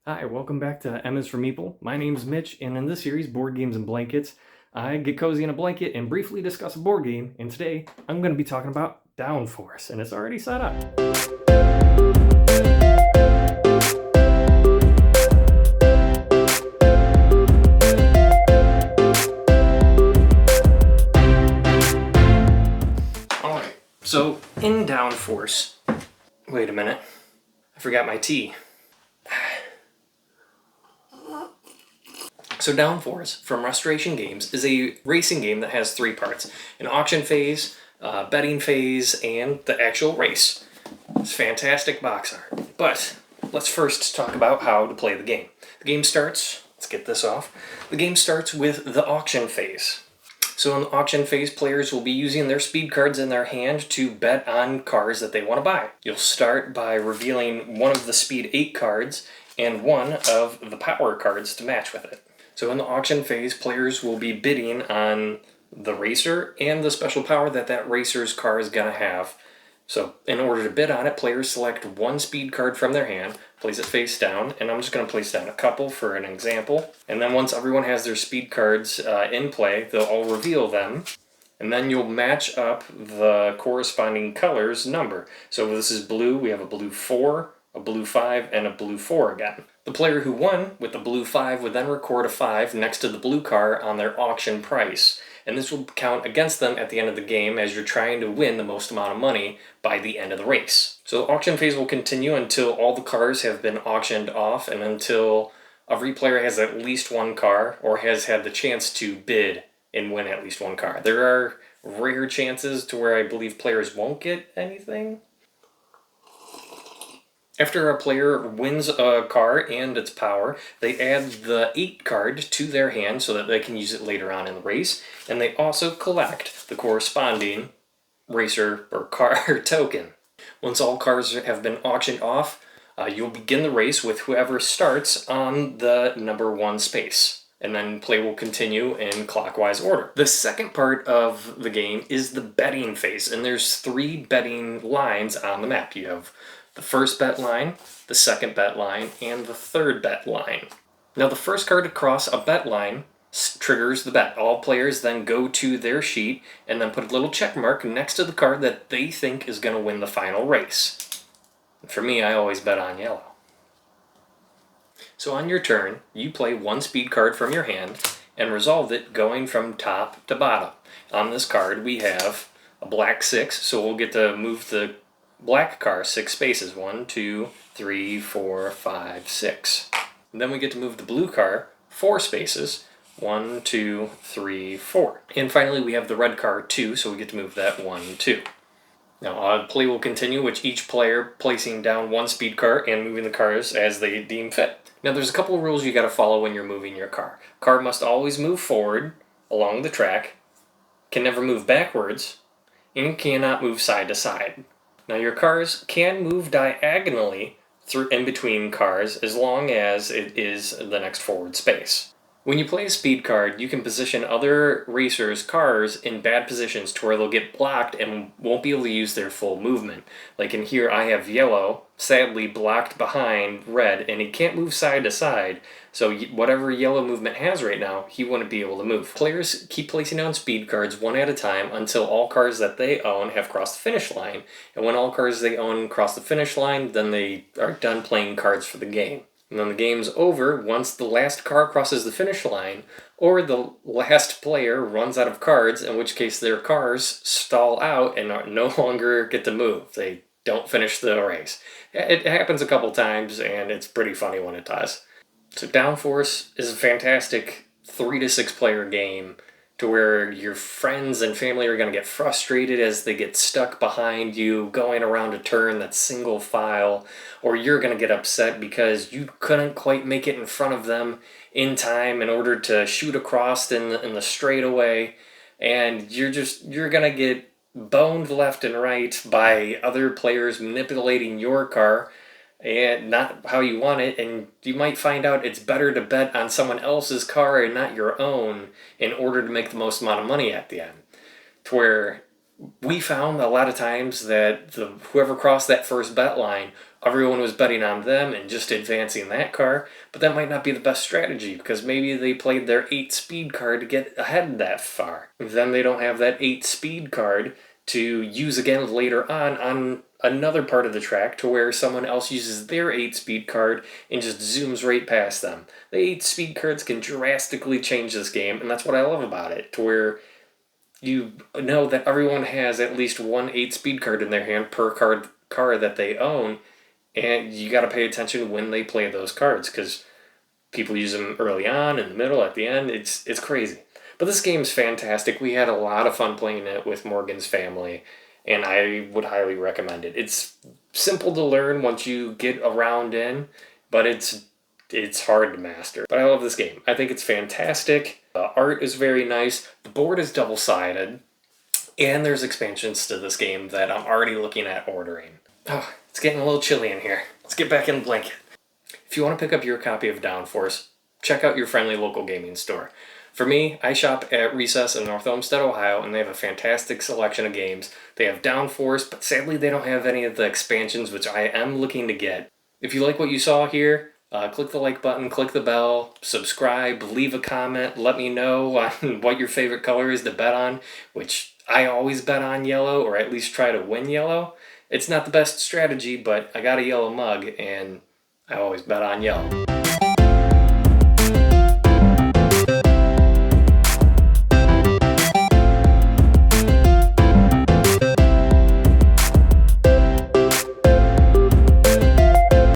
Hi, welcome back to M is for Meeple. My name's Mitch, and in this series, Board Games and Blankets, I get cozy in a blanket and briefly discuss a board game, and today I'm going to be talking about Downforce, and it's already set up. Alright, so in Downforce, wait a minute, I forgot my tea. So Downforce from Restoration Games is a racing game that has three parts: an auction phase, betting phase, and the actual race. It's fantastic box art. But let's first talk about how to play the game. The game starts, let's get this off, the game starts with the auction phase. So in the auction phase, players will be using their speed cards in their hand to bet on cars that they want to buy. You'll start by revealing one of the speed 8 cards and one of the power cards to match with it. So in the auction phase, players will be bidding on the racer and the special power that racer's car is going to have. So in order to bid on it, players select one speed card from their hand, place it face down, and I'm just going to place down a couple for an example. And then once everyone has their speed cards in play, they'll all reveal them. And then you'll match up the corresponding color's number. So if this is blue, we have a blue 4, a blue 5, and a blue 4 again. The player who won with the blue 5 would then record a 5 next to the blue car on their auction price. And this will count against them at the end of the game as you're trying to win the most amount of money by the end of the race. So the auction phase will continue until all the cars have been auctioned off and until every player has at least one car or has had the chance to bid and win at least one car. There are rare chances to where I believe players won't get anything. After a player wins a car and its power, they add the 8 card to their hand so that they can use it later on in the race, and they also collect the corresponding racer or car token. Once all cars have been auctioned off, you'll begin the race with whoever starts on the number 1 space, and then play will continue in clockwise order. The second part of the game is the betting phase, and there's 3 betting lines on the map. You have the first bet line, the second bet line, and the third bet line. Now the first card to cross a bet line triggers the bet. All players then go to their sheet and then put a little check mark next to the card that they think is going to win the final race. For me, I always bet on yellow. So on your turn, you play one speed card from your hand and resolve it going from top to bottom. On this card, we have a black 6, so we'll get to move the black car 6 spaces. 1, 2, 3, 4, 5, 6. And then we get to move the blue car 4 spaces. 1, 2, 3, 4. And finally we have the red car 2, so we get to move that 1, 2. Now play will continue with each player placing down one speed car and moving the cars as they deem fit. Now there's a couple of rules you got to follow when you're moving your car. Car must always move forward along the track, can never move backwards, and cannot move side to side. Now your cars can move diagonally through in between cars as long as it is the next forward space. When you play a speed card, you can position other racers' cars in bad positions to where they'll get blocked and won't be able to use their full movement. Like in here, I have yellow, sadly blocked behind red, and he can't move side to side, so whatever yellow movement has right now, he wouldn't be able to move. Players keep placing down speed cards one at a time until all cars that they own have crossed the finish line, and when all cars they own cross the finish line, then they are done playing cards for the game. And then the game's over once the last car crosses the finish line, or the last player runs out of cards, in which case their cars stall out and no longer get to move. They don't finish the race. It happens a couple times, and it's pretty funny when it does. So Downforce is a fantastic 3 to 6 player game to where your friends and family are going to get frustrated as they get stuck behind you going around a turn that's single file, or you're going to get upset because you couldn't quite make it in front of them in time in order to shoot across in the straightaway, and you're going to get boned left and right by other players manipulating your car and not how you want it, and you might find out it's better to bet on someone else's car and not your own in order to make the most amount of money at the end. To where we found a lot of times that whoever crossed that first bet line everyone was betting on them and just advancing that car, but that might not be the best strategy because maybe they played their 8 speed card to get ahead that far. Then they don't have that 8 speed card to use again later on another part of the track to where someone else uses their 8 speed card and just zooms right past them. The 8 speed cards can drastically change this game, and that's what I love about it, to where you know that everyone has at least one 8 speed card in their hand per car that they own, and you got to pay attention when they play those cards because people use them early on, in the middle, at the end. It's crazy. But this game's fantastic. We had a lot of fun playing it with Morgan's family, and I would highly recommend it. It's simple to learn once you get around in, but it's hard to master. But I love this game. I think it's fantastic. The art is very nice. The board is double-sided, and there's expansions to this game that I'm already looking at ordering. Oh, it's getting a little chilly in here. Let's get back in the blanket. If you want to pick up your copy of Downforce, check out your friendly local gaming store. For me, I shop at Recess in North Olmsted, Ohio, and they have a fantastic selection of games. They have Downforce, but sadly they don't have any of the expansions, which I am looking to get. If you like what you saw here, click the like button, click the bell, subscribe, leave a comment, let me know on what your favorite color is to bet on, which I always bet on yellow, or at least try to win yellow. It's not the best strategy, but I got a yellow mug, and I always bet on yellow.